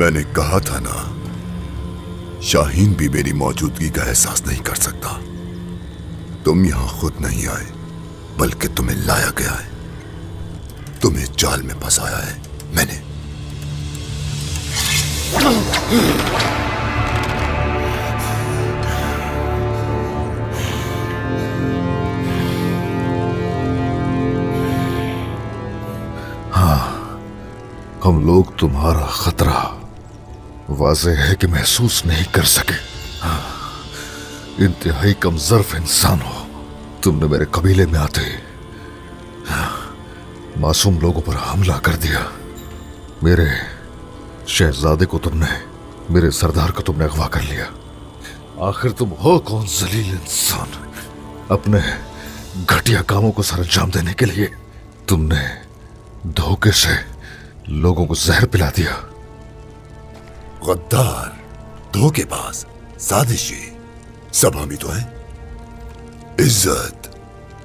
मैंने कहा था ना, शाहीन भी मेरी मौजूदगी का एहसास नहीं कर सकता। तुम यहां खुद नहीं आए, बल्कि तुम्हें लाया गया है। तुम्हें जाल में फंसाया है मैंने। हम लोग तुम्हारा खतरा वाज़ेह है कि महसूस नहीं कर सके। इंतहाई कमजोर इंसान हो। तुमने मेरे कबीले में आते मासूम लोगों पर हमला कर दिया। मेरे शहजादे को तुमने, मेरे सरदार को तुमने अगवा कर लिया। आखिर तुम हो कौन जलील इंसान? अपने घटिया कामों को सरंजाम देने के लिए तुमने धोखे से लोगों को जहर पिला दिया। गद्दार, धोखेबाज, साजिशी, सब हम ही तो हैं। इज्जत,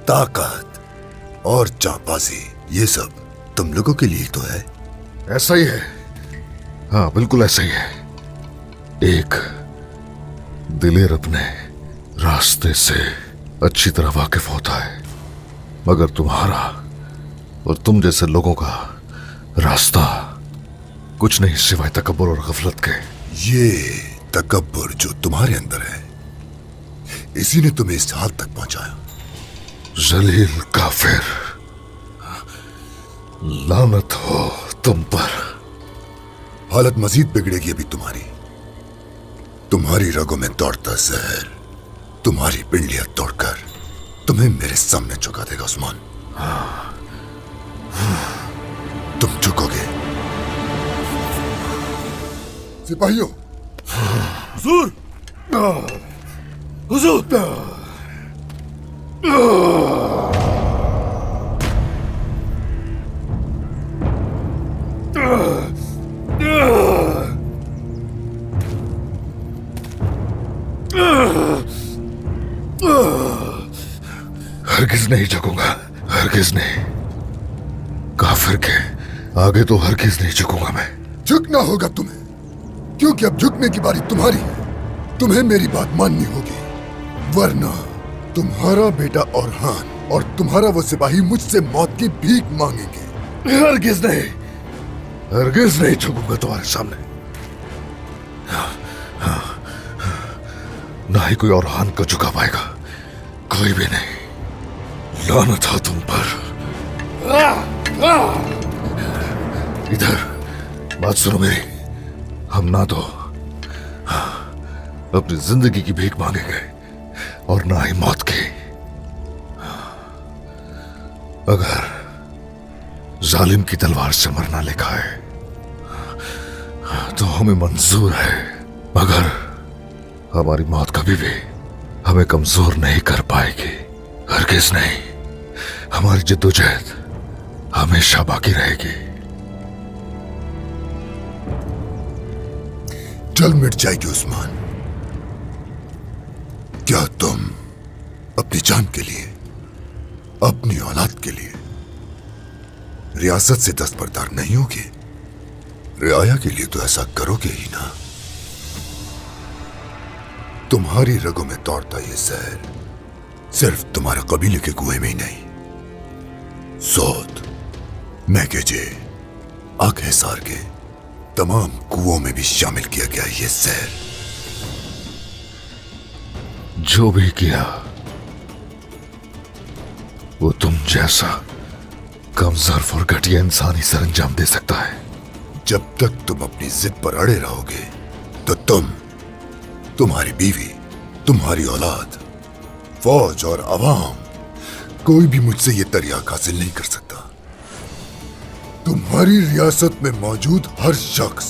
ताकत और चापासी, ये सब तुम लोगों के लिए तो है। ऐसा ही है। हाँ, बिल्कुल ऐसा ही है। एक दिलेर अपने रास्ते से अच्छी तरह वाकिफ होता है, मगर तुम्हारा और तुम जैसे लोगों का रास्ता कुछ नहीं सिवाय तकब्बुर और गफलत के। ये तकब्बुर जो तुम्हारे अंदर है, इसी ने तुम्हें इस हाल तक पहुंचाया। जलील काफिर, लानत हो तुम पर। हालत मजीद बिगड़ेगी अभी तुम्हारी। तुम्हारी रगों में दौड़ता जहर तुम्हारी पिंडलियां तोड़कर तुम्हें मेरे सामने झुका देगा उस्मान। तुम झुकोगे। सिपाहियों, हुजूर, हुजूर। हरगिज नहीं झुकूंगा, हरगिज नहीं। काफिर के आगे तो हरगिज नहीं झुकूंगा मैं। झुकना होगा तुम्हें, क्योंकि अब झुकने की बारी तुम्हारी है। तुम्हें मेरी बात माननी होगी, वरना तुम्हारा बेटा औरहान और तुम्हारा वो सिपाही मुझसे मौत की भीख मांगेंगे। हरगिज नहीं, हरगिज नहीं झुकूंगा तुम्हारे सामने। ना ही कोई औरहान को झुका पाएगा, कोई भी नहीं। लानत हो तुम पर। इधर बात सुनो मेरी। हम ना तो अपनी जिंदगी की भीख मांगेंगे और ना ही मौत की। अगर जालिम की तलवार से मरना लिखा है तो हमें मंजूर है, मगर हमारी मौत कभी भी हमें कमजोर नहीं कर पाएगी, हरगिज नहीं। हमारी जिद्दोजहद हमेशा बाकी रहेगी। जल मिट जाएगी उस्मान। क्या तुम अपनी जान के लिए, अपनी औलाद के लिए रियासत से दस्तबरदार नहीं होगे? रियाया के लिए तो ऐसा करोगे ही ना। तुम्हारी रगों में दौड़ता ये जहर सिर्फ तुम्हारे कबीले के कुएं में ही नहीं, सौद, मैकेजे, आग हिसार के तमाम कुओं में भी शामिल किया गया ये जहर। जो भी किया वो तुम जैसा कमजोर और घटिया इंसान ही सरंजाम दे सकता है। जब तक तुम अपनी जिद पर अड़े रहोगे तो तुम, तुम्हारी बीवी, तुम्हारी औलाद, फौज और अवाम, कोई भी मुझसे ये तरियाक हासिल नहीं कर सकता। तुम्हारी रियासत में मौजूद हर शख्स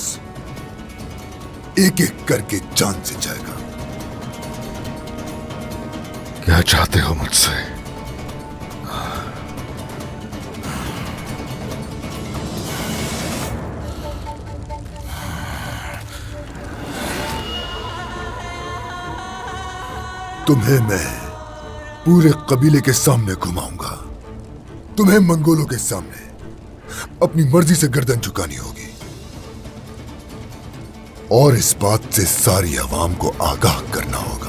एक एक करके जान से जाएगा। क्या चाहते हो मुझसे? तुम्हें मैं पूरे कबीले के सामने घुमाऊंगा। तुम्हें मंगोलों के सामने अपनी मर्जी से गर्दन झुकानी होगी। और इस बात से सारी आवाम को आगाह करना होगा